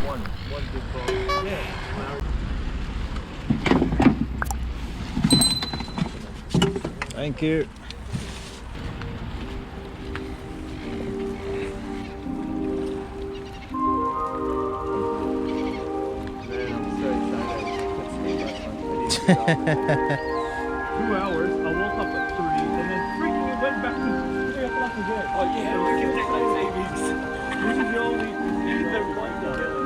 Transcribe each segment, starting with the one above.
one big ball. Yeah. Thank you. Man, I'm so excited. Let's sleep last night. I didn't get up. 2 hours. I woke up at 3 and then freaking it went back to 3 o'clock again. Oh yeah, we can take like savings. This is the only either one though.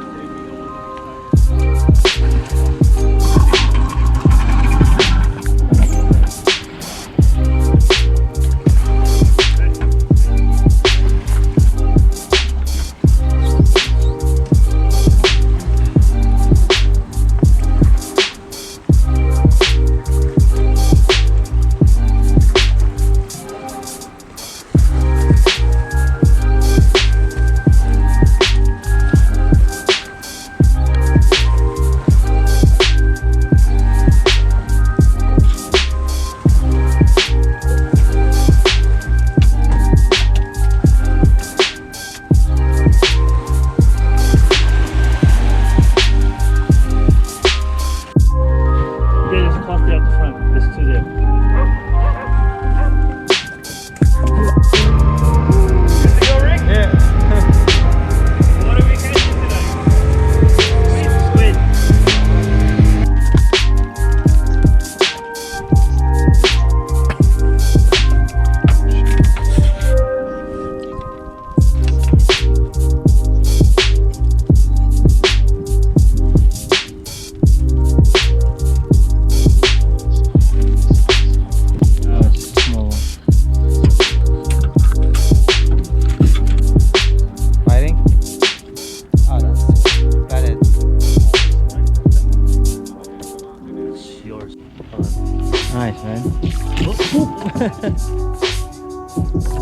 Nice, man.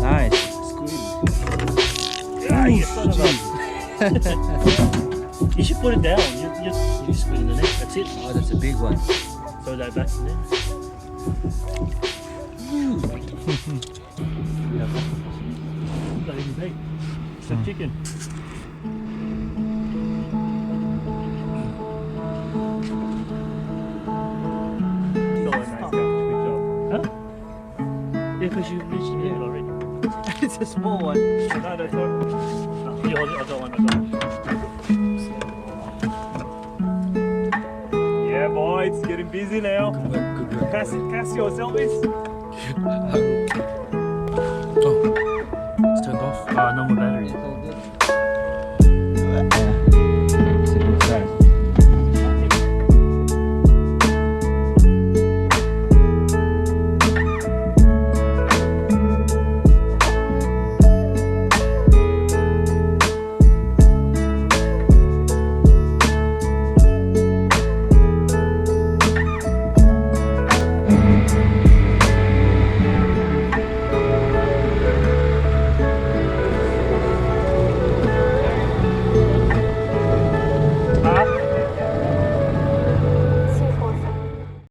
Nice. Ah, you son of a... You should put it down. You squeeze in the neck. That's it. Oh, that's a big one. Throw that back in there. Not even big. It's like chicken. Yeah, because you reached the limit already. It's a small one. No, that's all. No, you hold it. I got one. Yeah, boy, it's getting busy now. Casio selfies. Oh, it's turned off. Oh, no more battery.